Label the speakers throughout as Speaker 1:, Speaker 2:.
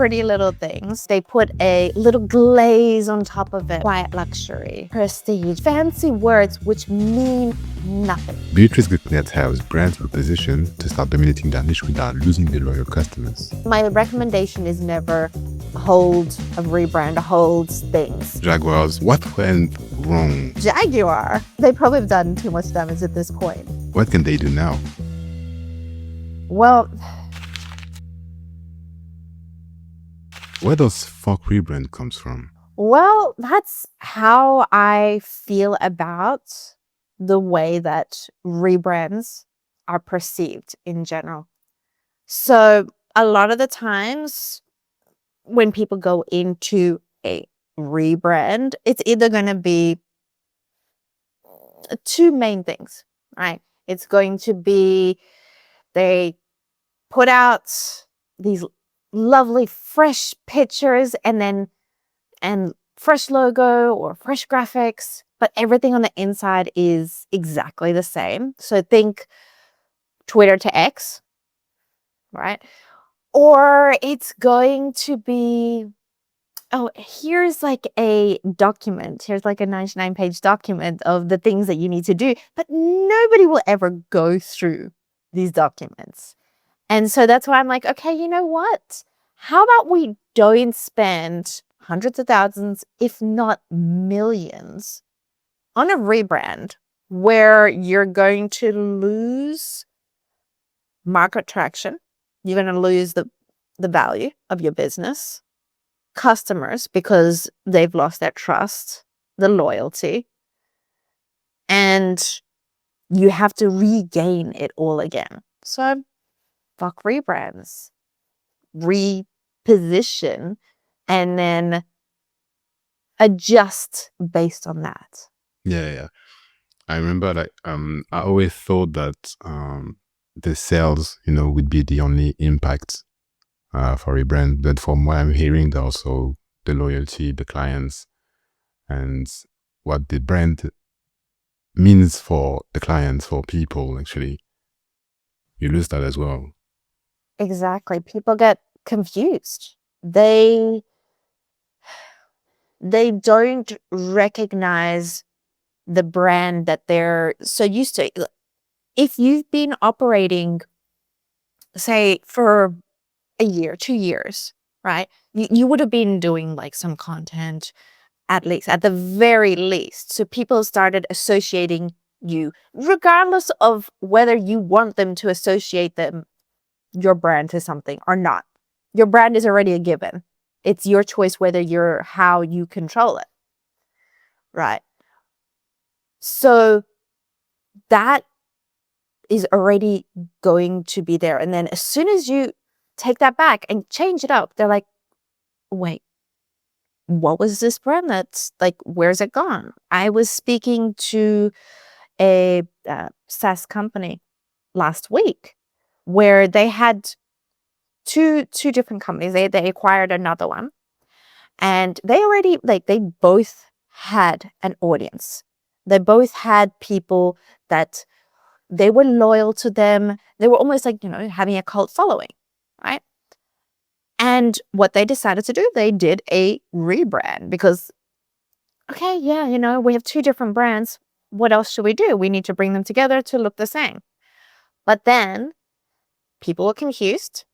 Speaker 1: Pretty Little Things. They put a little glaze on top of it. Quiet luxury, prestige, fancy words which mean nothing.
Speaker 2: Beatrice Gutknecht has brands repositioned to start dominating their niche without losing their loyal customers.
Speaker 1: My recommendation is never hold a rebrand, holds things.
Speaker 2: Jaguars, what went wrong?
Speaker 1: Jaguar. They probably have done too much damage at this point.
Speaker 2: What can they do now?
Speaker 1: Well,
Speaker 2: where does fuck rebrand comes from?
Speaker 1: Well, that's how I feel about the way that rebrands are perceived in general. So a lot of the times when people go into a rebrand, it's either going to be two main things, right? It's going to be they put out these lovely fresh pictures and fresh logo or fresh graphics, but everything on the inside is exactly the same. So think Twitter to X, right? Or it's going to be, oh, here's like a document. Here's like a 99-page document of the things that you need to do, but nobody will ever go through these documents. And so that's why I'm like, okay, you know what? How about we don't spend hundreds of thousands, if not millions, on a rebrand where you're going to lose market traction. You're going to lose the value of your business, customers, because they've lost their trust, the loyalty, and you have to regain it all again. So fuck rebrands, reposition, and then adjust based on that.
Speaker 2: Yeah. I remember I always thought that the sales, would be the only impact for a brand. But from what I'm hearing, there's also the loyalty, the clients, and what the brand means for the clients, for people, actually. You lose that as well.
Speaker 1: Exactly. People get confused. They don't recognize the brand that they're so used to. If you've been operating, say, for a year, 2 years, right? You would have been doing like some content, at the very least. So people started associating you, regardless of whether you want them to associate your brand to something or not. Your brand is already a given. It's your choice how you control it, right? So that is already going to be there. And then as soon as you take that back and change it up, they're like, wait, what was this brand? That's like, where's it gone? I was speaking to a SaaS company last week where they had two different companies. They acquired another one, and they already they both had an audience. They both had people that they were loyal to them. They were almost like, having a cult following, right? And what they decided to do, they did a rebrand because, okay, yeah, we have two different brands. What else should we do? We need to bring them together to look the same. But then people were confused.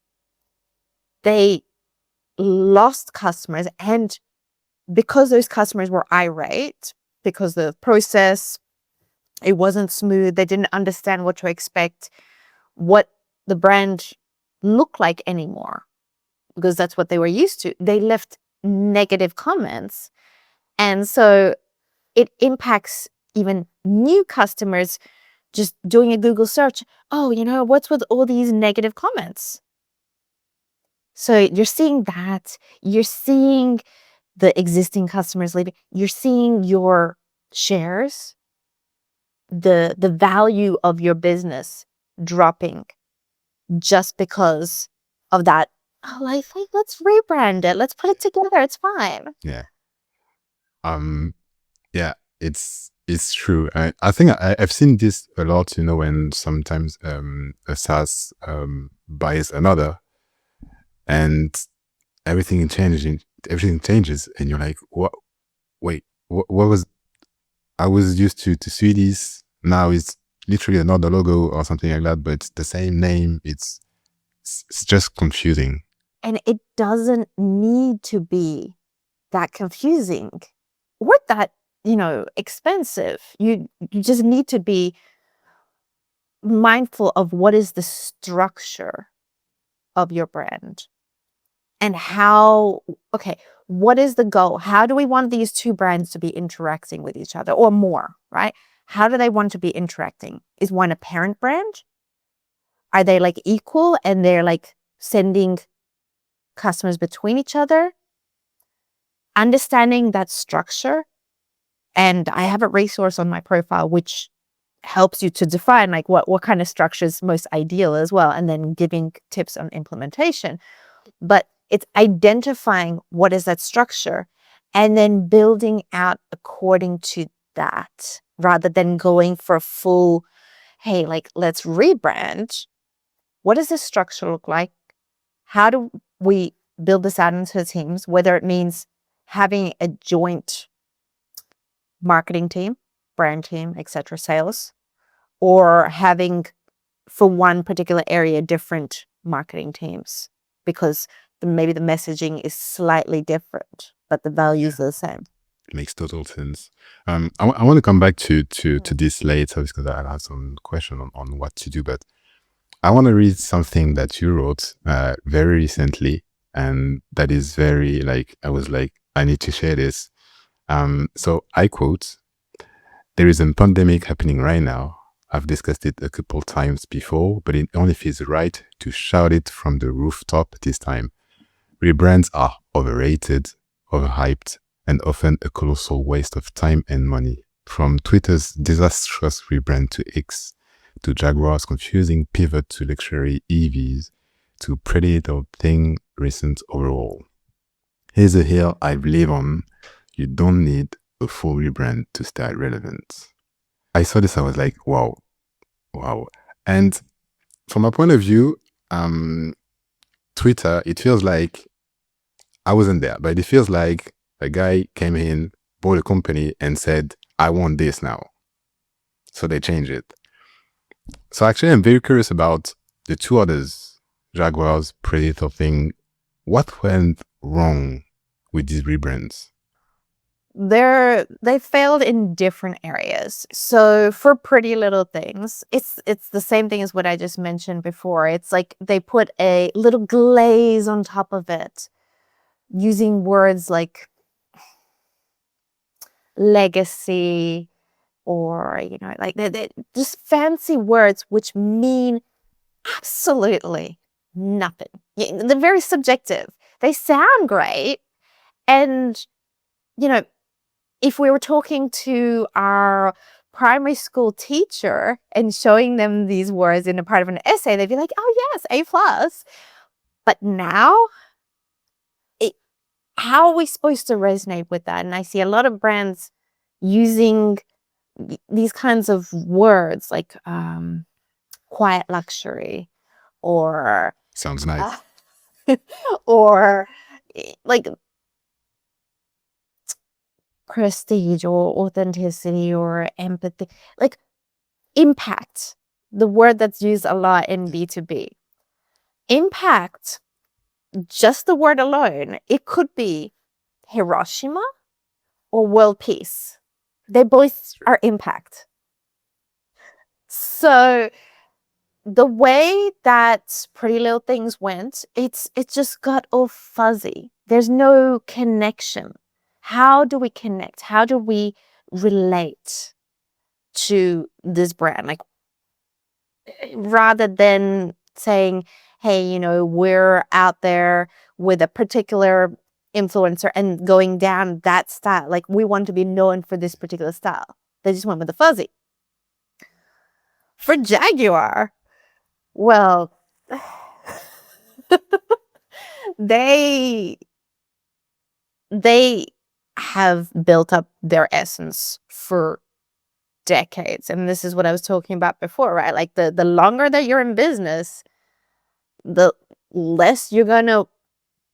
Speaker 1: They lost customers, and because those customers were irate, because the process, it wasn't smooth, they didn't understand what to expect, what the brand looked like anymore, because that's what they were used to. They left negative comments. And so it impacts even new customers just doing a Google search. Oh, what's with all these negative comments? So you're seeing that. You're seeing the existing customers leaving. You're seeing your shares, the value of your business dropping just because of that. Oh, let's rebrand it. Let's put it together. It's fine.
Speaker 2: Yeah. Yeah, it's true. I think I've seen this a lot, when sometimes a SaaS buys another, and everything changes, and you're like, what? Wait, what was? I was used to see this. Now it's literally another logo or something like that, but it's the same name. It's just confusing.
Speaker 1: And it doesn't need to be that confusing or that, expensive. You just need to be mindful of what is the structure of your brand and what is the goal? How do we want these two brands to be interacting with each other or more, right? How do they want to be interacting? Is one a parent brand? Are they like equal and they're like sending customers between each other? Understanding that structure. And I have a resource on my profile which helps you to define like what kind of structure is most ideal as well, and then giving tips on implementation. But it's identifying what is that structure and then building out according to that, rather than going for a full, hey, like let's rebrand. What does this structure look like? How do we build this out into teams, whether it means having a joint marketing team, brand team, etc., sales, or having for one particular area different marketing teams, because maybe the messaging is slightly different, but the values are the same.
Speaker 2: It makes total sense. I want to come back to this later because I have some question on what to do, but I want to read something that you wrote very recently, and that is very I was like, I need to share this. So I quote, "There is a pandemic happening right now. I've discussed it a couple times before, but it only feels right to shout it from the rooftop this time. Rebrands are overrated, overhyped, and often a colossal waste of time and money. From Twitter's disastrous rebrand to X, to Jaguar's confusing pivot to luxury EVs, to PrettyLittleThing recent overhaul. Here's a hill I believe on. You don't need a full rebrand to stay relevant." I saw this, I was like, wow. And from my point of view, Twitter, it feels like I wasn't there, but it feels like a guy came in, bought a company and said, I want this now. So they changed it. So actually, I'm very curious about the two others, Jaguar's, PrettyLittleThing. What went wrong with these rebrands?
Speaker 1: They failed in different areas. So for PrettyLittleThings, it's the same thing as what I just mentioned before. It's like they put a little glaze on top of it, using words like legacy, or like they just fancy words which mean absolutely nothing. They're very subjective. They sound great, and if we were talking to our primary school teacher and showing them these words in a part of an essay, they'd be like, oh yes, A+. But now, how are we supposed to resonate with that? And I see a lot of brands using these kinds of words like quiet luxury, or
Speaker 2: Sounds nice.
Speaker 1: or like prestige or authenticity or empathy, like impact, the word that's used a lot in B2B. Impact, just the word alone, it could be Hiroshima or world peace. They both are impact. So the way that PrettyLittleThings went, it just got all fuzzy. There's no connection. How do we connect? How do we relate to this brand? Like, rather than saying, hey, we're out there with a particular influencer and going down that style. Like, we want to be known for this particular style. They just went with the fuzzy. For Jaguar, well, they have built up their essence for decades. And this is what I was talking about before, right? Like the longer that you're in business, the less you're going to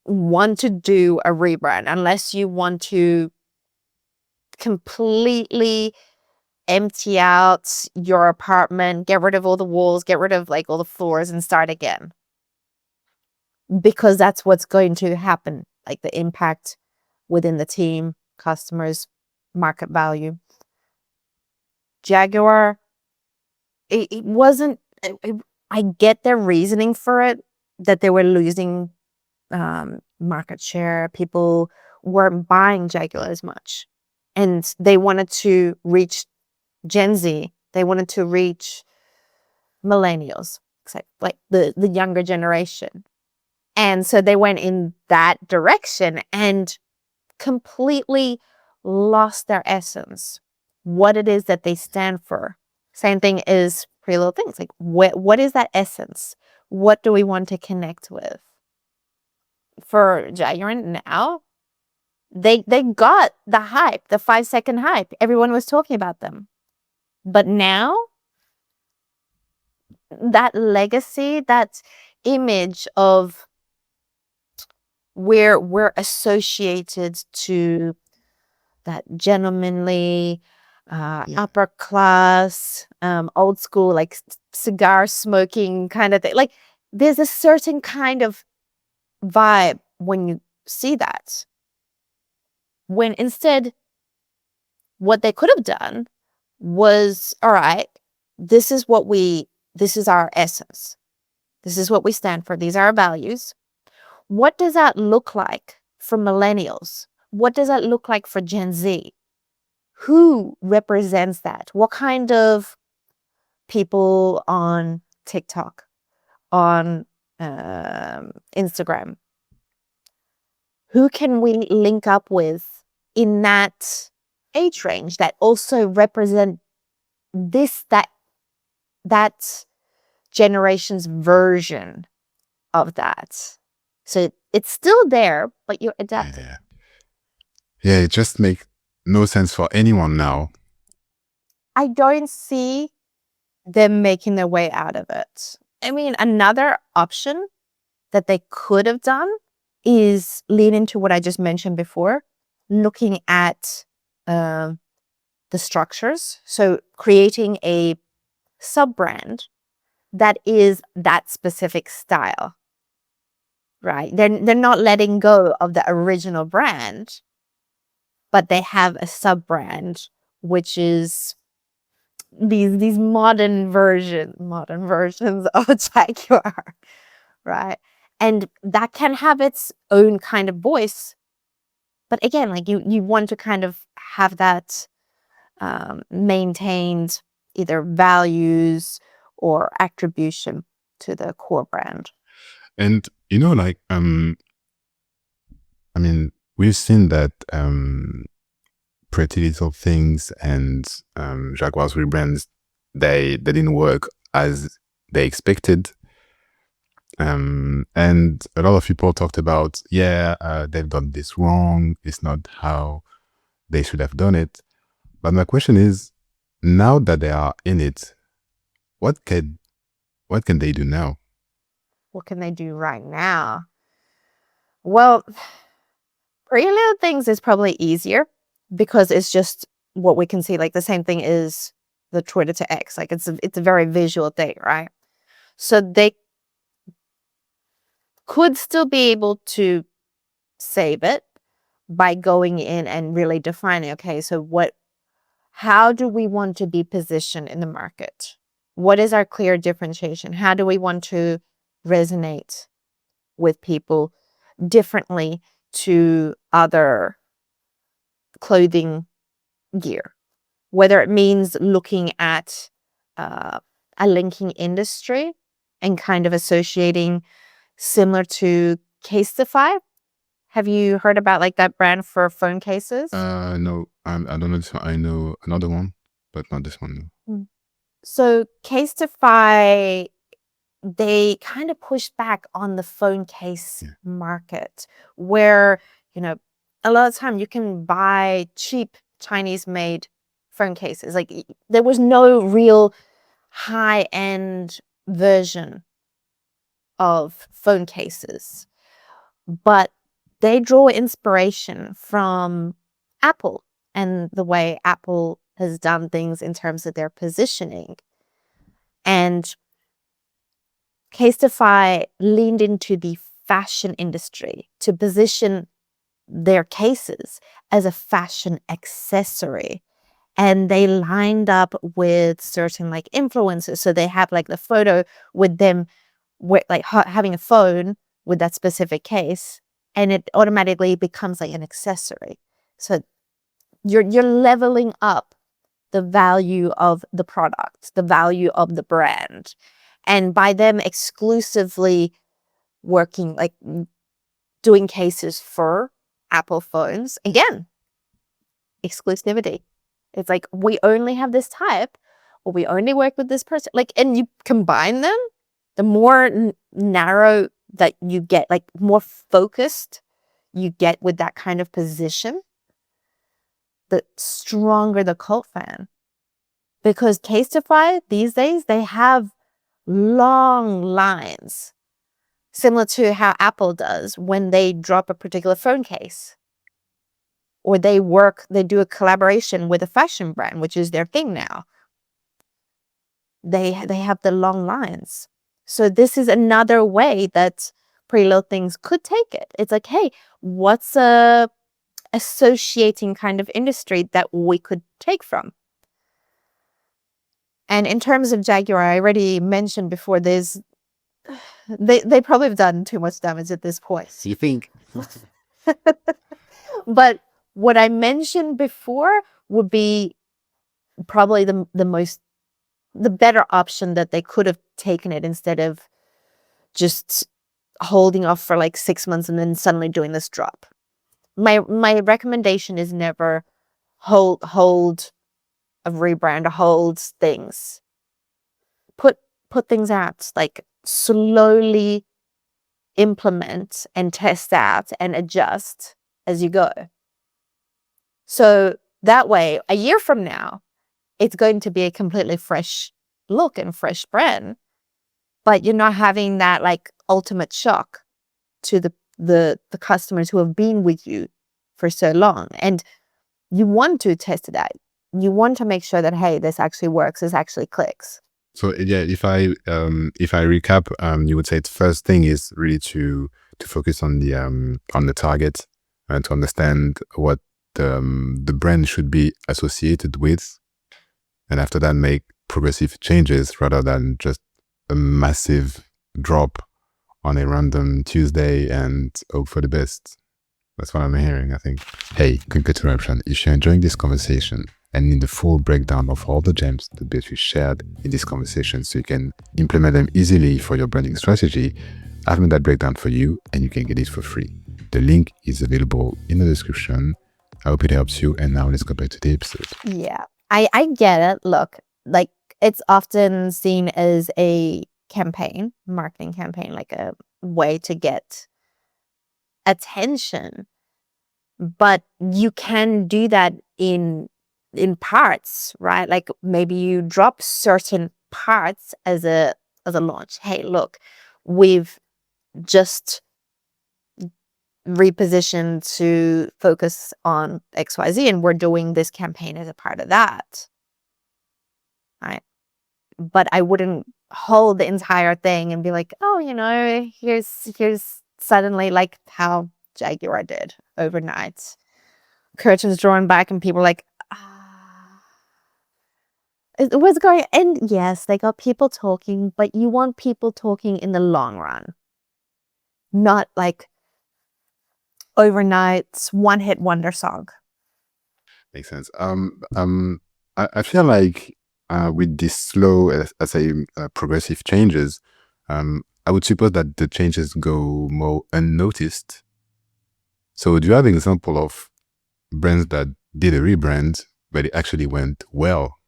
Speaker 1: want to do a rebrand, unless you want to completely empty out your apartment, get rid of all the walls, get rid of like all the floors and start again. Because that's what's going to happen, like the impact within the team, customers, market value. Jaguar, it wasn't, I get their reasoning for it, that they were losing market share. People weren't buying Jaguar as much. And they wanted to reach Gen Z. They wanted to reach millennials, like the younger generation. And so they went in that direction and completely lost their essence, what it is that they stand for. Same thing is PrettyLittleThing. Like, what is that essence? What do we want to connect with? For Jaguar now, they got the hype, the 5-second hype. Everyone was talking about them. But now, that legacy, that image of where we're associated to that gentlemanly, upper class, old school, like cigar smoking kind of thing. Like, there's a certain kind of vibe when you see that. When instead, what they could have done was, all right, this is our essence. This is what we stand for. These are our values. What does that look like for millennials? What does that look like for Gen Z? Who represents that? What kind of people on TikTok, on Instagram? Who can we link up with in that age range that also represent that generation's version of that? So it's still there, but you're adapting.
Speaker 2: Yeah, it just makes no sense for anyone now.
Speaker 1: I don't see them making their way out of it. I mean, another option that they could have done is lean into what I just mentioned before, looking at the structures. So creating a sub-brand that is that specific style, right? They're not letting go of the original brand, but they have a sub-brand, which is these modern versions of Jaguar, right? And that can have its own kind of voice. But again, like you want to kind of have that maintained, either values or attribution to the core brand.
Speaker 2: And like I mean, we've seen that PrettyLittleThings and Jaguar's rebrands, they didn't work as they expected. And a lot of people talked about, they've done this wrong. It's not how they should have done it. But my question is, now that they are in it, what can they do now?
Speaker 1: What can they do right now? Well, PrettyLittleThings is probably easier because it's just what we can see. Like the same thing is the Twitter to X. Like it's a very visual thing, right? So they could still be able to save it by going in and really defining, okay, so how do we want to be positioned in the market? What is our clear differentiation? How do we want to resonate with people differently to other clothing gear? Whether it means looking at a linking industry and kind of associating similar to Casetify. Have you heard about like that brand for phone cases?
Speaker 2: No, I don't know this one. I know another one, but not this one. No.
Speaker 1: So Casetify, they kind of pushed back on the phone case market, where a lot of time you can buy cheap Chinese-made phone cases. Like there was no real high-end version of phone cases. but they draw inspiration from Apple and the way Apple has done things in terms of their positioning. And Casetify leaned into the fashion industry to position their cases as a fashion accessory. And they lined up with certain like influencers. So they have like the photo with them like having a phone with that specific case, and it automatically becomes like an accessory. So you're leveling up the value of the product, the value of the brand. And by them exclusively working, like doing cases for Apple phones, again, exclusivity. It's like, we only have this type, or we only work with this person. Like, and you combine them, the more narrow that you get, like more focused you get with that kind of position, the stronger the cult fan. Because Casetify these days, they have long lines, similar to how Apple does when they drop a particular phone case. Or they do a collaboration with a fashion brand, which is their thing now. They have the long lines. So this is another way that PrettyLittleThings could take it. It's like, hey, what's a associating kind of industry that we could take from? And in terms of Jaguar, I already mentioned before, they probably have done too much damage at this point.
Speaker 3: So you think?
Speaker 1: But what I mentioned before would be probably the better option, that they could have taken it instead of just holding off for like 6 months and then suddenly doing this drop. My recommendation is never hold a rebrand, hold things. Put things out, like slowly implement and test out and adjust as you go. So that way, a year from now, it's going to be a completely fresh look and fresh brand, but you're not having that like ultimate shock to the customers who have been with you for so long. And you want to test it out. You want to make sure that, hey, this actually works, this actually clicks.
Speaker 2: So yeah, if I recap, you would say the first thing is really to focus on the target and to understand what the brand should be associated with, and after that make progressive changes rather than just a massive drop on a random Tuesday and hope for the best. That's what I'm hearing, I think. Hey, quick interruption. If you're enjoying this conversation and need the full breakdown of all the gems that Beatrice shared in this conversation so you can implement them easily for your branding strategy, I've made that breakdown for you and you can get it for free. The link is available in the description. I hope it helps you. And now let's go back to the episode.
Speaker 1: Yeah, I get it. Look, like it's often seen as a marketing campaign, like a way to get attention. But you can do that in parts, right? Like maybe you drop certain parts as a launch. Hey, look, we've just repositioned to focus on XYZ, and we're doing this campaign as a part of that, right? But I wouldn't hold the entire thing and be like, oh, here's suddenly like how Jaguar did overnight. Curtains drawn back and people are like, what's going on? And yes, they got people talking, but you want people talking in the long run, not like overnight one-hit wonder song.
Speaker 2: Makes sense. I feel like with this slow, progressive changes, I would suppose that the changes go more unnoticed. So do you have an example of brands that did a rebrand, but it actually went well,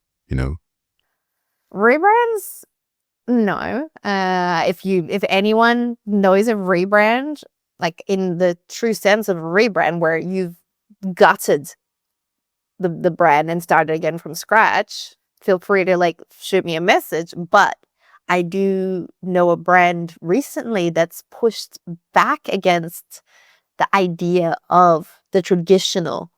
Speaker 1: Rebrands? No. If anyone knows a rebrand, like in the true sense of a rebrand, where you've gutted the brand and started again from scratch, feel free to like shoot me a message. But I do know a brand recently that's pushed back against the idea of the traditional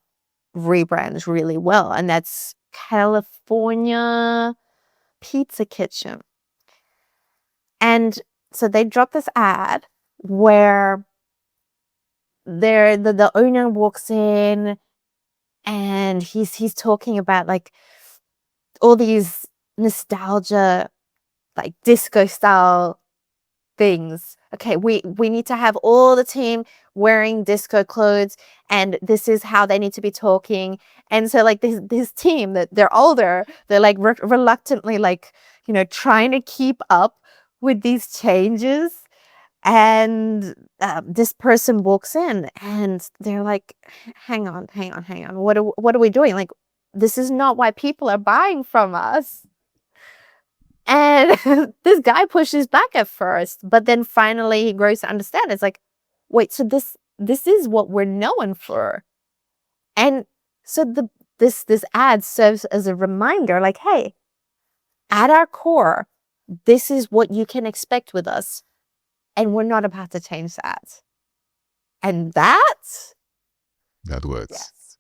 Speaker 1: rebrands really well, and that's California Pizza Kitchen. And so they dropped this ad where the owner walks in and he's talking about like all these nostalgia, like disco style things. Okay, we need to have all the team wearing disco clothes, and this is how they need to be talking. And so like this team that they're older, they're like reluctantly like, trying to keep up with these changes. And this person walks in and they're like, hang on, what are we doing? Like, this is not why people are buying from us. And this guy pushes back at first, but then finally he grows to understand. It's like, wait, so this is what we're known for. And so this ad serves as a reminder, like, hey, at our core, this is what you can expect with us, and we're not about to change that. And that
Speaker 2: works.
Speaker 1: yes.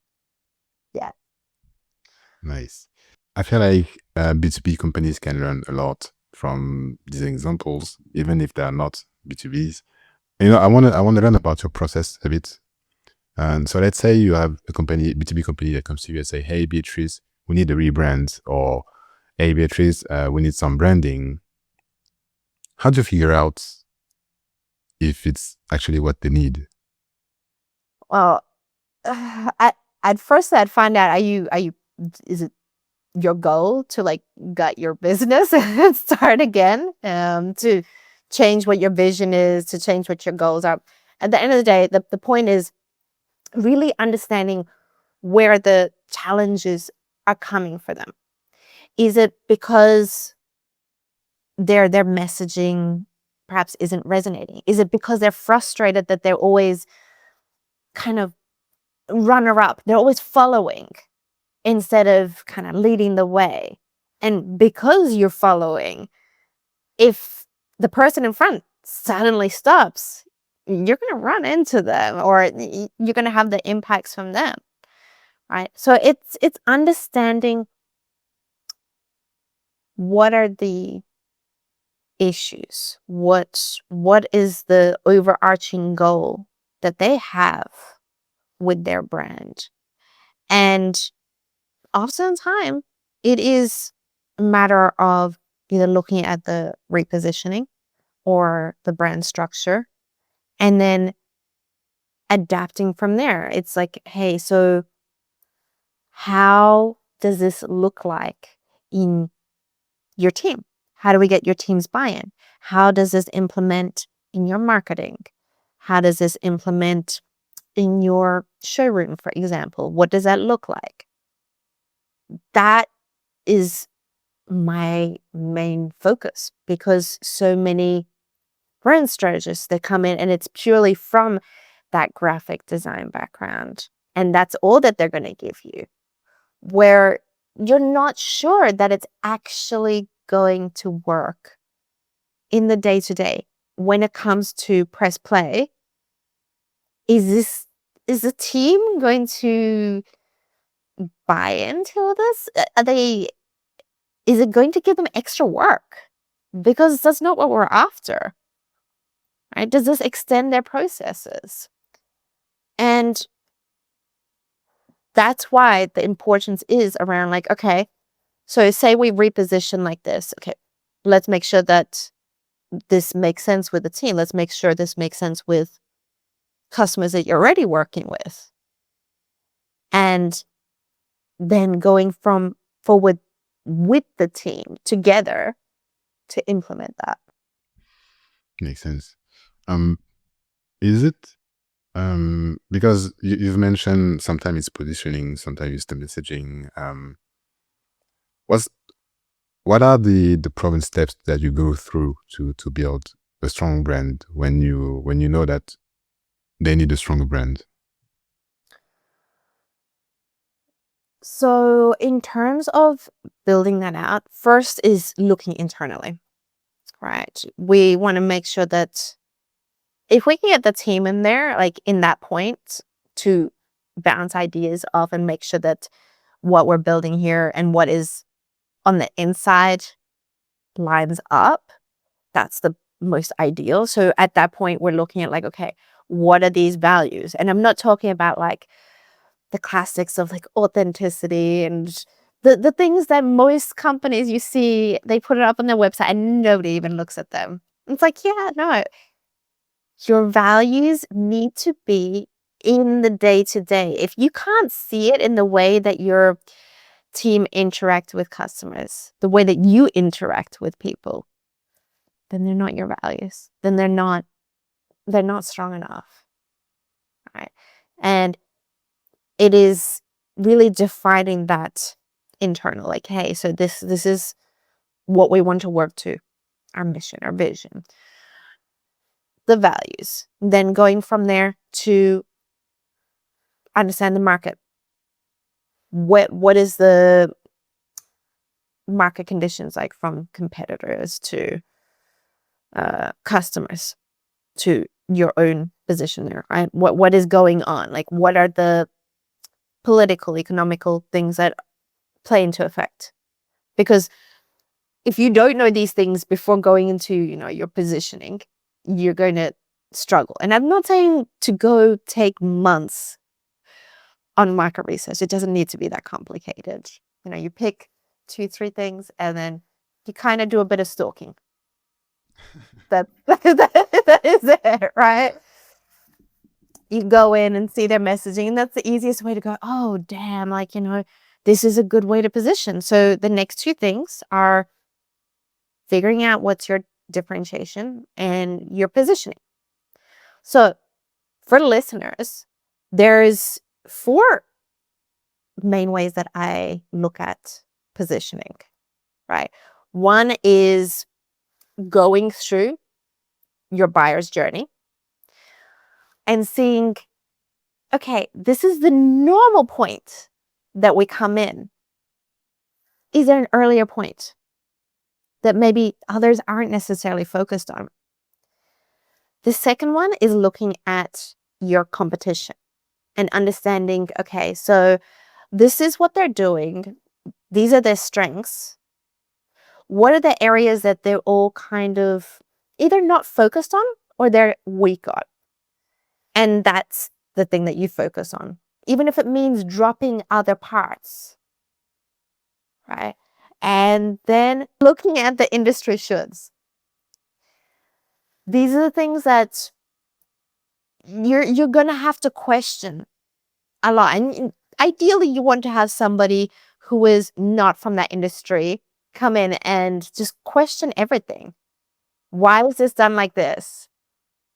Speaker 1: Yeah.
Speaker 2: Nice. I feel like B2B companies can learn a lot from these examples, even if they are not B2Bs. I want to learn about your process a bit. And so let's say you have a company, B2B company that comes to you and say, hey, Beatrice, we need a rebrand, or hey, Beatrice, we need some branding. How do you figure out if it's actually what they need?
Speaker 1: Well, at first I'd find out, is it your goal to like gut your business and start again, to change what your vision is, to change what your goals are. At the end of the day, the point is really understanding where the challenges are coming for them. Is it because their messaging perhaps isn't resonating? Is it because they're frustrated that they're always kind of runner up? They're always following instead of kind of leading the way. And because you're following, if the person in front suddenly stops, you're going to run into them, or you're going to have the impacts from them, right? So it's understanding what are the issues, what is the overarching goal that they have with their brand. And oftentimes it is a matter of either looking at the repositioning or the brand structure and then adapting from there. It's like, hey, so how does this look like in your team? How do we get your team's buy-in? How does this implement in your marketing? How does this implement in your showroom, for example? What does that look like? That is my main focus, because so many brand strategists that come in and it's purely from that graphic design background, and that's all that they're going to give you, where you're not sure that it's actually going to work in the day-to-day. When it comes to press play, is the team going to buy into this? Is it going to give them extra work? Because that's not what we're after, right? Does this extend their processes? And that's why the importance is around, like, okay, so say we reposition like this. Okay, let's make sure that this makes sense with the team. Let's make sure this makes sense with customers that you're already working with. And then going from forward with the team together to implement that.
Speaker 2: Makes sense. Is it because you've mentioned sometimes it's positioning, sometimes it's the messaging. What are the proven steps that you go through to build a strong brand when you know that they need a stronger brand?
Speaker 1: So in terms of building that out, first is looking internally. right? We want to make sure that if we can get the team in there, like in that point, to bounce ideas off and make sure that what we're building here and what is on the inside lines up, that's the most ideal. So at that point, we're looking at like, okay, what are these values? And I'm not talking about like the classics of like authenticity and the things that most companies you see, they put it up on their website and nobody even looks at them. It's like, yeah, no, your values need to be in the day-to-day. If you can't see it in the way that your team interact with customers, the way that you interact with people, then they're not your values. Then they're not strong enough. Right? And it is really defining that internal, like, hey, so this is what we want to work to, our mission, our vision, the values. Then going from there to understand the market. What is the market conditions like, from competitors to customers to your own position there, right? What is going on? Like, what are the political, economical things that play into effect? Because if you don't know these things before going into, your positioning, you're going to struggle. And I'm not saying to go take months on market research. It doesn't need to be that complicated. You pick 2-3 things and then you kind of do a bit of stalking. that is it, right? You go in and see their messaging, and that's the easiest way to go, oh, damn, like, this is a good way to position. So the next 2 things are figuring out what's your differentiation and your positioning. So for listeners, there's 4 main ways that I look at positioning, right? One is going through your buyer's journey and seeing, okay, this is the normal point that we come in. Is there an earlier point that maybe others aren't necessarily focused on? The second one is looking at your competition and understanding, okay, so this is what they're doing. These are their strengths. What are the areas that they're all kind of either not focused on or they're weak on? And that's the thing that you focus on, even if it means dropping other parts, right? And then looking at the industry shoulds. These are the things that you're going to have to question a lot. And ideally, you want to have somebody who is not from that industry come in and just question everything. Why is this done like this?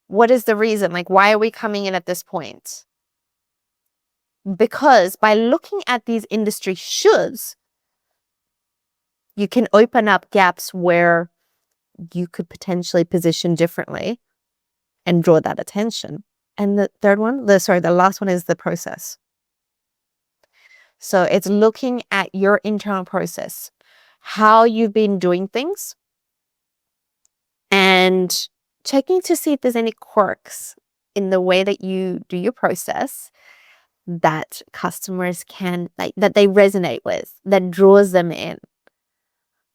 Speaker 1: What is the reason? Like, why are we coming in at this point? Because by looking at these industry shoulds, you can open up gaps where you could potentially position differently and draw that attention. And the last one is the process. So it's looking at your internal process, how you've been doing things, and checking to see if there's any quirks in the way that you do your process that customers can, like, that they resonate with, that draws them in.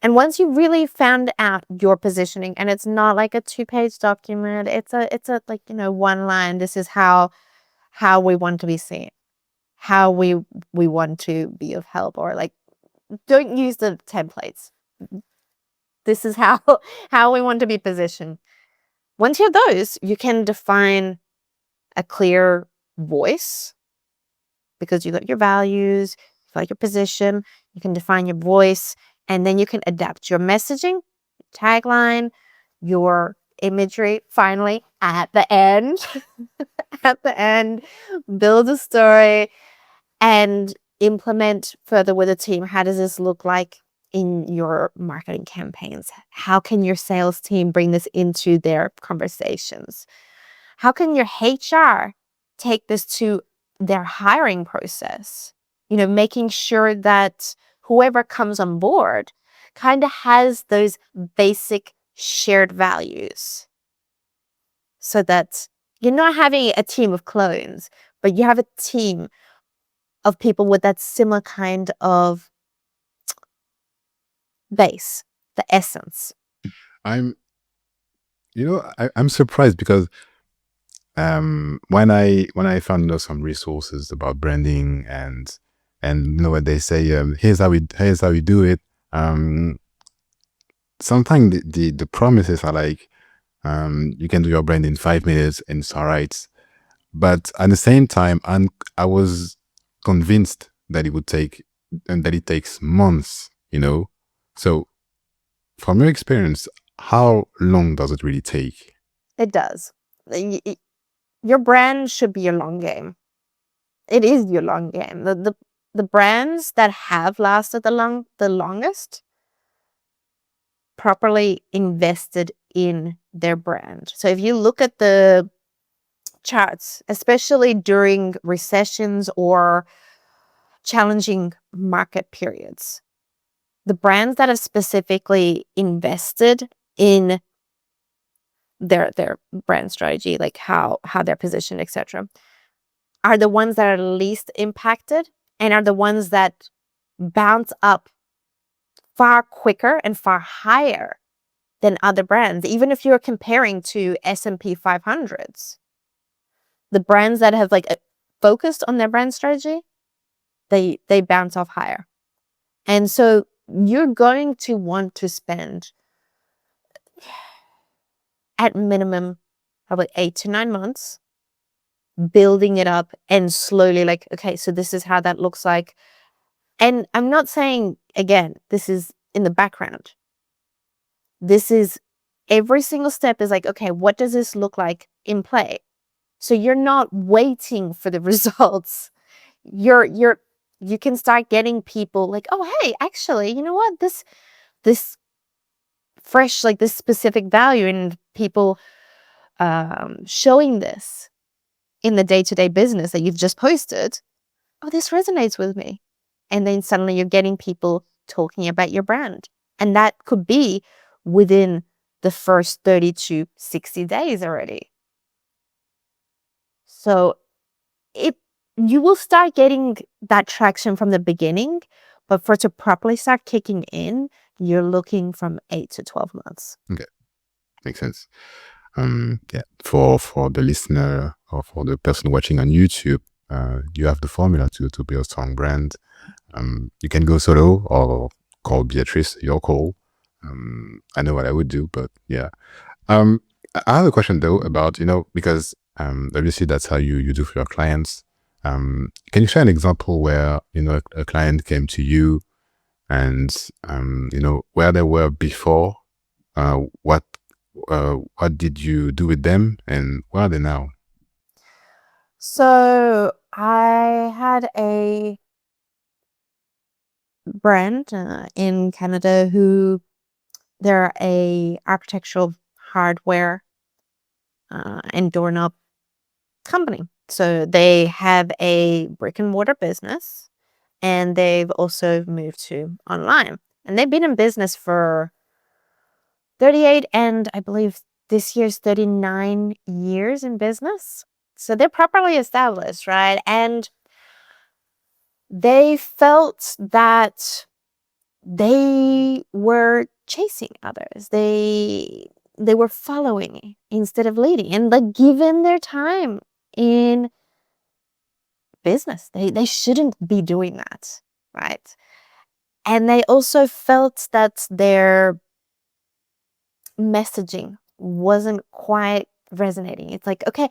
Speaker 1: And once you really found out your positioning, and it's not like a 2-page document, it's a like, one line, this is how we want to be seen, how we want to be of help, or like, don't use the templates. This is how we want to be positioned. Once you have those, you can define a clear voice, because you got your values, you got your position, you can define your voice, and then you can adapt your messaging, tagline, your imagery. Finally, at the end, build a story and implement further with a team. How does this look like in your marketing campaigns? How can your sales team bring this into their conversations? How can your HR take this to their hiring process? Making sure that whoever comes on board kind of has those basic shared values, so that you're not having a team of clones, but you have a team of people with that similar kind of base, the essence.
Speaker 2: I'm, I'm surprised because when I found some resources about branding and when they say here's how we do it, sometimes the promises are like you can do your brand in 5 minutes and it's all right. But at the same time, I was convinced that it would take and that it takes months. So from your experience, how long does it really take?
Speaker 1: It does. Your brand should be your long game. It is your long game. The brands that have lasted the longest properly invested in their brand. So if you look at the charts, especially during recessions or challenging market periods, the brands that have specifically invested in their brand strategy, like how they're positioned, etc., are the ones that are least impacted and are the ones that bounce up far quicker and far higher than other brands. Even if you're comparing to S&P 500s, the brands that have focused on their brand strategy, they bounce off higher. And so you're going to want to spend at minimum probably 8 to 9 months building it up and slowly okay, so this is how that looks like. And I'm not saying, again, this is in the background. This is every single step is okay, what does this look like in play? So you're not waiting for the results. You can start getting people oh, hey, actually, you know what? This fresh, this specific value, and people showing this in the day-to-day business that you've just posted. Oh, this resonates with me. And then suddenly you're getting people talking about your brand. And that could be within the first 30 to 60 days already. So you will start getting that traction from the beginning, but for it to properly start kicking in, you're looking from 8 to 12 months.
Speaker 2: Okay, makes sense. Yeah, for the listener or for the person watching on YouTube, you have the formula to build a strong brand. You can go solo or call Beatrice, your call. I know what I would do, but yeah. I have a question though about, because obviously that's how you do for your clients. Can you share an example where, a client came to you and, where they were before, what did you do with them and where are they now?
Speaker 1: So I had a brand in Canada who they're a architectural hardware and doorknob company. So they have a brick and mortar business, and they've also moved to online. And they've been in business for 38 and I believe this year's 39 years in business. So they're properly established, right? And they felt that they were chasing others. They were following instead of leading. And given their time in business, they shouldn't be doing that, right? And they also felt that their messaging wasn't quite resonating. It's okay,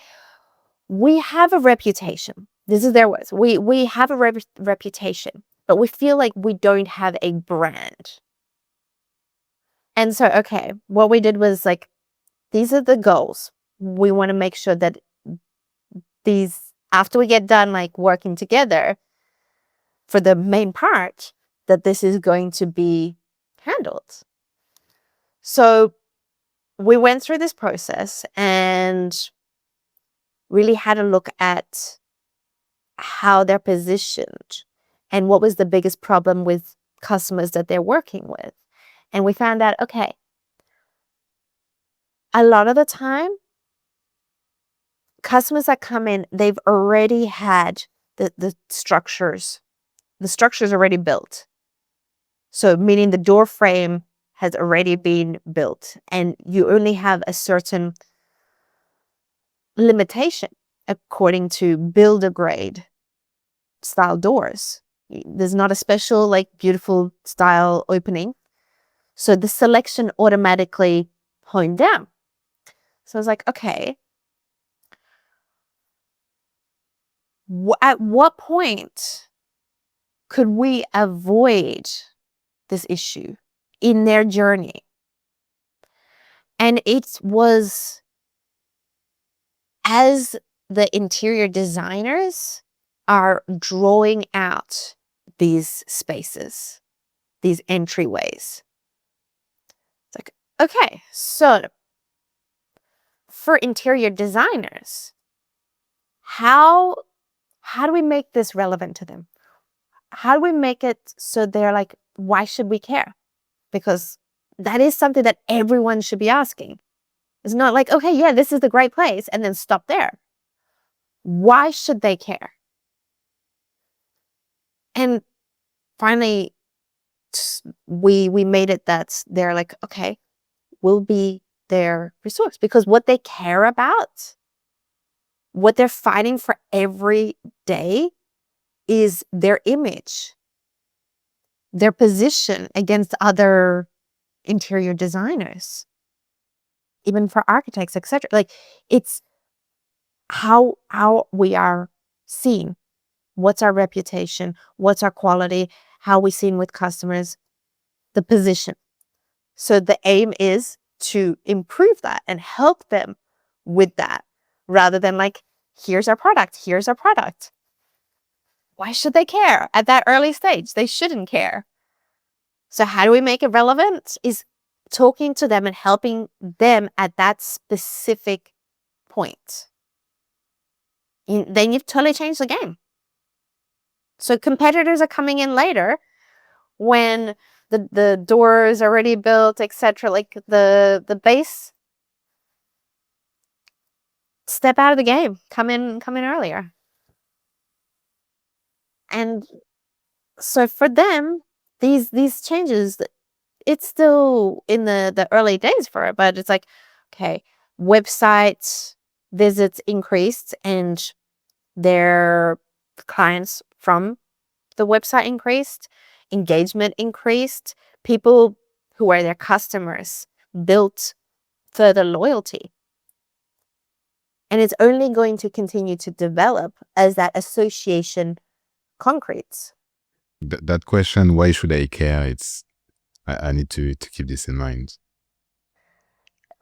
Speaker 1: we have a reputation. This is their words. We have a reputation, but we feel like we don't have a brand. And so, okay, what we did was these are the goals. We want to make sure that after we get done working together for the main part, that this is going to be handled. So we went through this process and really had a look at how they're positioned and what was the biggest problem with customers that they're working with. And we found out, okay, a lot of the time, customers that come in, they've already had the structures. The structure's already built. So meaning the door frame has already been built, and you only have a certain limitation according to builder grade style doors. There's not a special, like, beautiful style opening. So the selection automatically honed down. So I was like, okay, at what point could we avoid this issue in their journey? And it was as the interior designers are drawing out these spaces, these entryways. It's like, okay, so for interior designers, how do we make this relevant to them? How do we make it so they're like, why should we care? Because that is something that everyone should be asking. It's not like, okay, yeah, this is the great place, and then stop there. Why should they care? And finally, we made it that they're like, okay, we'll be their resource, because what they care about, what they're fighting for every day, is their image, their position against other interior designers, even for architects, etc. Like, it's how we are seen. What's our reputation? What's our quality? How we seen with customers? The position. So the aim is to improve that and help them with that, rather than like, here's our product, here's our product. Why should they care at that early stage? They shouldn't care. So how do we make it relevant? Is talking to them and helping them at that specific point. Then you've totally changed the game. So competitors are coming in later when the door is already built, etc. Like the base, step out of the game, come in earlier. And so for them, these changes, it's still in the early days for it, but it's like, okay, website visits increased and their clients from the website increased, engagement increased, people who are their customers built further loyalty. And it's only going to continue to develop as that association concretes.
Speaker 2: That question, why should I care? I need to keep this in mind.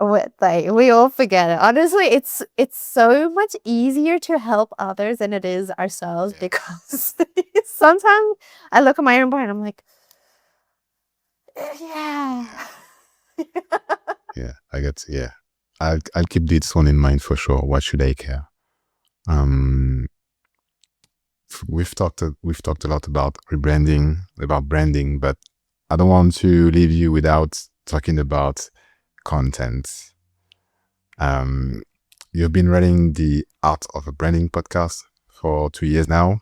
Speaker 1: We all forget it. Honestly, it's so much easier to help others than it is ourselves, because sometimes I look at my own brain and I'm like, yeah.
Speaker 2: Yeah, I get. Yeah, I'll keep this one in mind for sure. What should I care? We've talked a lot about rebranding, about branding, but I don't want to leave you without talking about content. You've been running the Art of a Branding podcast for 2 years now.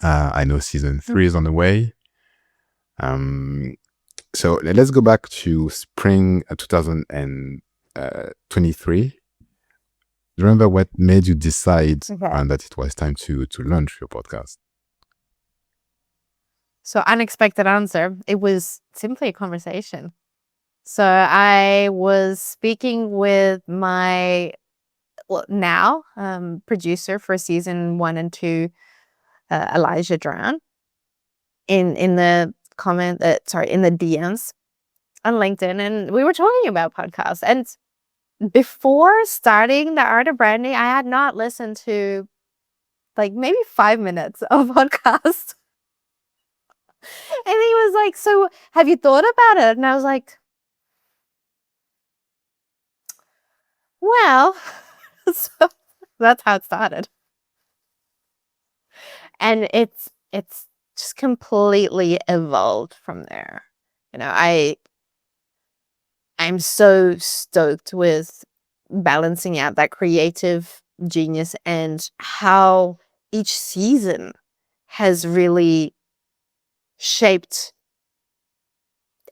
Speaker 2: I know season 3 is on the way. So let's go back to spring 2023. Do you remember what made you decide that it was time to launch your podcast?
Speaker 1: So, unexpected answer. It was simply a conversation. So I was speaking with my now producer for season 1 and 2, Elijah Drown, in the in the DMs on LinkedIn, and we were talking about podcasts. And before starting the Art of Branding, I had not listened to like maybe 5 minutes of podcast. And he was like, so have you thought about it? And I was like, well, so that's how it started. And it's just completely evolved from there. You know, I'm so stoked with balancing out that creative genius and how each season has really shaped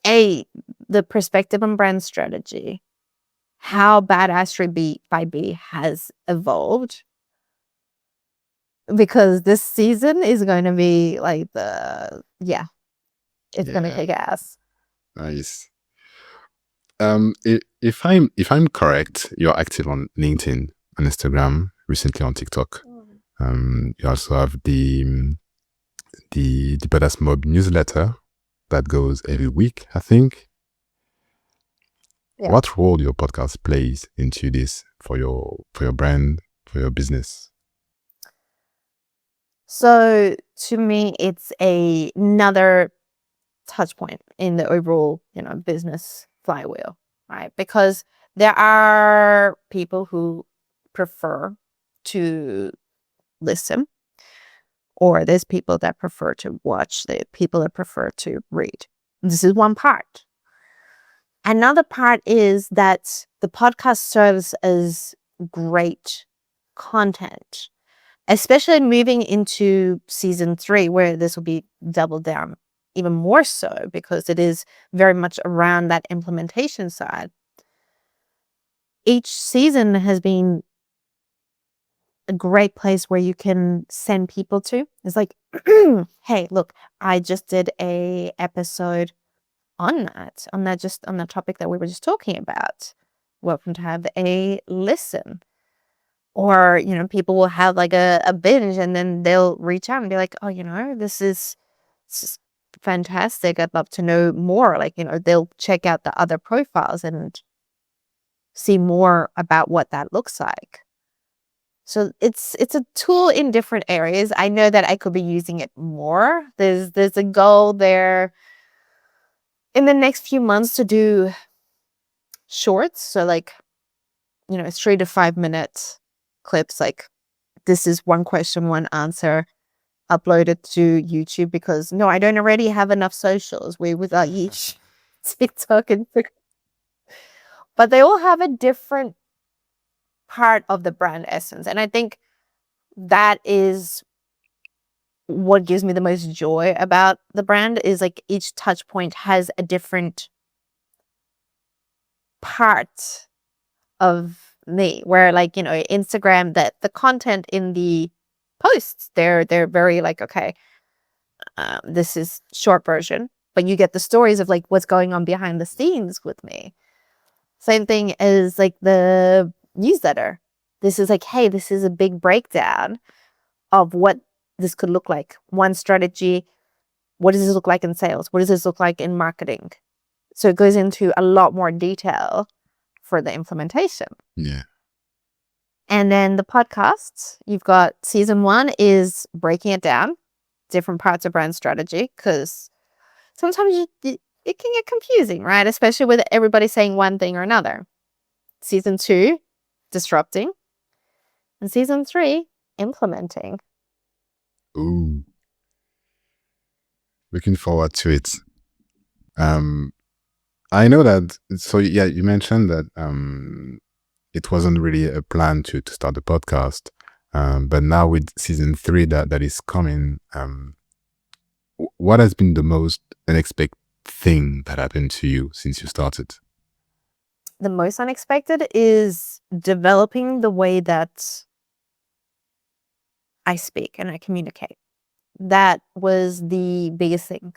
Speaker 1: the perspective on brand strategy, how Badassery by B has evolved, because this season is going to be like it's going to kick ass.
Speaker 2: Nice. If I'm correct, you're active on LinkedIn, on Instagram, recently on TikTok. You also have the Badass Mob newsletter that goes every week, I think.
Speaker 1: Yeah.
Speaker 2: What role your podcast plays into this for your brand, for your business?
Speaker 1: So to me, it's another touch point in the overall, business flywheel, right? Because there are people who prefer to listen, or there's people that prefer to watch, the people that prefer to read. This is one part. Another part is that the podcast serves as great content, especially moving into season 3, where this will be doubled down even more so, because it is very much around that implementation side. Each season has been a great place where you can send people to. It's like, hey, look, I just did a episode on that topic that we were just talking about. Welcome to have a listen. Or, people will have like a binge, and then they'll reach out and be like, oh, this is fantastic. I'd love to know more. Like, they'll check out the other profiles and see more about what that looks like. So it's a tool in different areas. I know that I could be using it more. There's a goal there in the next few months to do shorts. So like, it's 3 to 5 minute clips. Like, this is one question, one answer, uploaded to YouTube, because no, I don't already have enough socials without each TikTok and but they all have a different part of the brand essence. And I think that is what gives me the most joy about the brand, is like each touch point has a different part of me, where like, Instagram, that the content in the posts, they're very like, okay, this is short version, but you get the stories of like what's going on behind the scenes with me. Same thing as like the newsletter. This is like, hey, this is a big breakdown of what this could look like. One strategy. What does this look like in sales? What does this look like in marketing? So it goes into a lot more detail for the implementation.
Speaker 2: Yeah.
Speaker 1: And then the podcasts, you've got season 1 is breaking it down, different parts of brand strategy, because sometimes it can get confusing, right? Especially with everybody saying one thing or another. Season 2, disrupting. And season 3, implementing.
Speaker 2: Ooh. Looking forward to it. I know that, so yeah, you mentioned that it wasn't really a plan to start the podcast. But now with season 3 that is coming, what has been the most unexpected thing that happened to you since you started?
Speaker 1: The most unexpected is developing the way that I speak and I communicate. That was the biggest thing.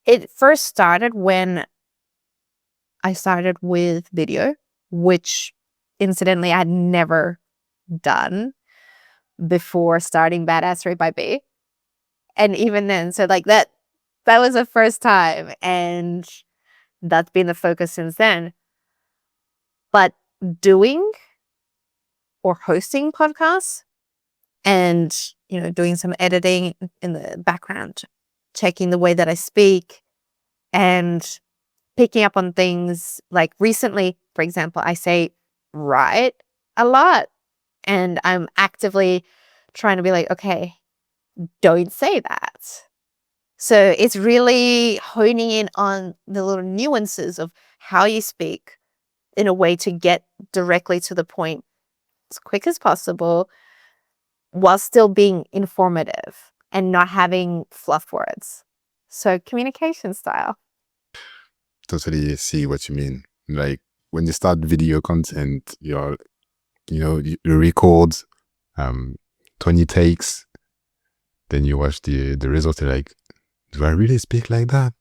Speaker 1: It first started when I started with video, which incidentally I had never done before starting Badassery by B. And even then, so like that was the first time, and that's been the focus since then. But doing or hosting podcasts and, doing some editing in the background, checking the way that I speak and picking up on things like recently, for example, I say right a lot, and I'm actively trying to be like, okay, don't say that. So it's really honing in on the little nuances of how you speak in a way to get directly to the point as quick as possible while still being informative and not having fluff words. So communication style.
Speaker 2: Totally see what you mean. Like when you start video content, you record 20 takes, then you watch the result, you're like, do I really speak like that?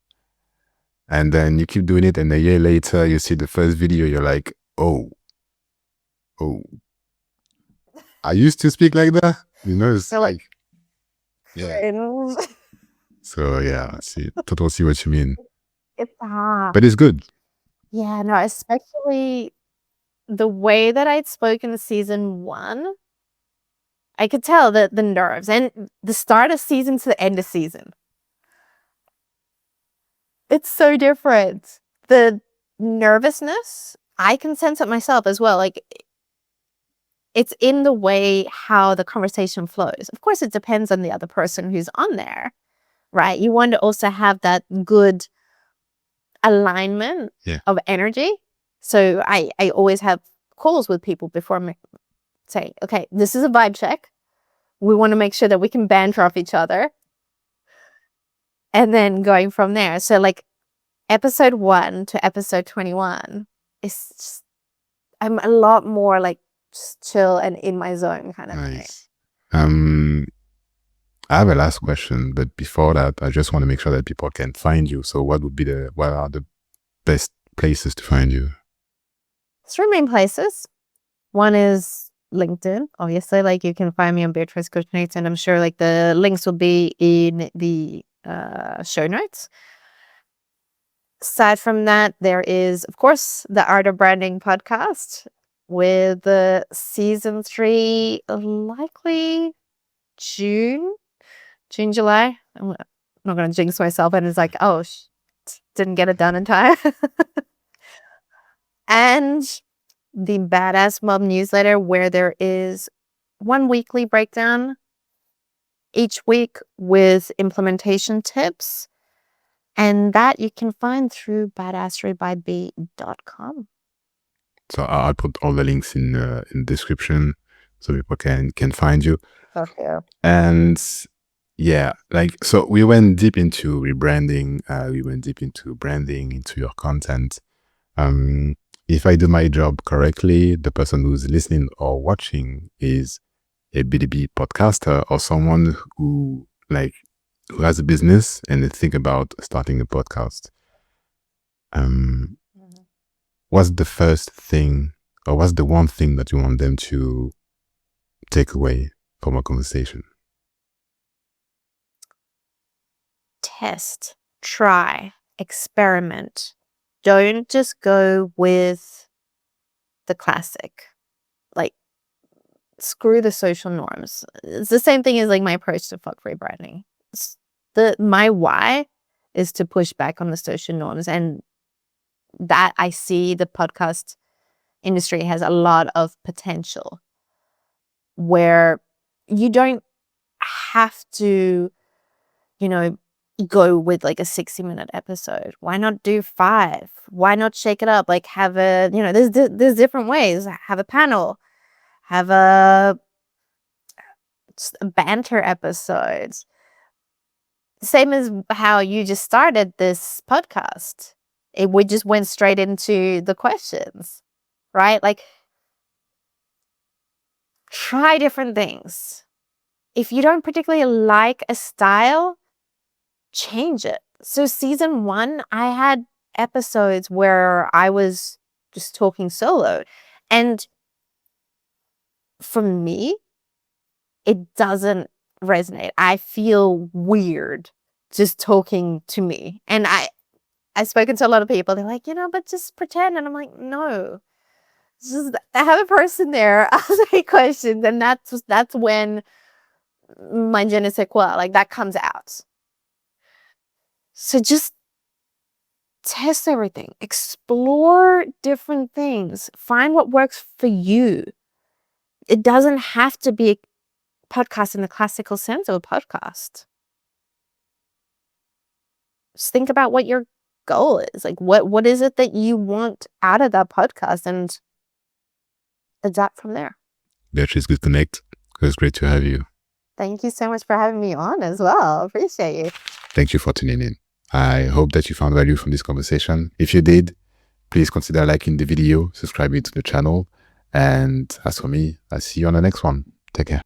Speaker 2: And then you keep doing it, and a year later you see the first video, you're like, oh, I used to speak like that. It's
Speaker 1: So like,
Speaker 2: yeah.
Speaker 1: it's
Speaker 2: So yeah, totally see what you mean.
Speaker 1: hard.
Speaker 2: But it's good.
Speaker 1: Yeah, no, especially the way that I'd spoken in season 1, I could tell that the nerves and the start of season to the end of season. It's so different. The nervousness, I can sense it myself as well. Like, it's in the way how the conversation flows. Of course, it depends on the other person who's on there, right? You want to also have that good alignment of energy. So I always have calls with people before I say, okay, this is a vibe check. We want to make sure that we can banter off each other. And then going from there. So like episode 1 to episode 21 is just, I'm a lot more like just chill and in my zone kind of
Speaker 2: Nice. I have a last question, but before that, I just want to make sure that people can find you. So what are the best places to find you?
Speaker 1: 3 main places. One is LinkedIn, obviously. Like you can find me on Beatrice Gutknecht, and I'm sure like the links will be in the show notes. Aside from that, there is, of course, the Art of Branding podcast with the season 3 likely June, July. I'm not going to jinx myself, and it's like, oh, didn't get it done in time. And the Badass Mom newsletter, where there is 1 weekly breakdown each week with implementation tips. And that you can find through badassrybybee.com.
Speaker 2: So I'll put all the links in the description so people can find you.
Speaker 1: Okay.
Speaker 2: And yeah, like, so we went deep into rebranding. We went deep into branding, into your content. If I do my job correctly, the person who's listening or watching is a B2B podcaster or someone who has a business and they think about starting a podcast. What's the first thing, or what's the one thing that you want them to take away from a conversation?
Speaker 1: Test, try, experiment. Don't just go with the classic. Like, screw the social norms. It's the same thing as like my approach to fuck rebranding. My why is to push back on the social norms, and that I see the podcast industry has a lot of potential where you don't have to, go with like a 60-minute episode. Why not do 5? Why not shake it up? Like have a, there's different ways. Have a panel, have a banter episodes. Same as how you just started this podcast. We just went straight into the questions, right? Like, try different things. If you don't particularly like a style, change it. So season 1, I had episodes where I was just talking solo. And for me, it doesn't resonate. I feel weird just talking to me. And I've spoken to a lot of people. They're like, but just pretend. And I'm like, no. Just have a person there ask me questions. And that's when my je ne sais quoi, like that comes out. So just test everything. Explore different things. Find what works for you. It doesn't have to be a podcast in the classical sense of a podcast. just think about what your goal is. Like, what is it that you want out of that podcast, and adapt from there.
Speaker 2: Beatrice Gutknecht, it was great to have you.
Speaker 1: Thank you so much for having me on as well. Appreciate you.
Speaker 2: Thank you for tuning in. I hope that you found value from this conversation. If you did, please consider liking the video, subscribing to the channel, and as for me, I'll see you on the next one. Take care.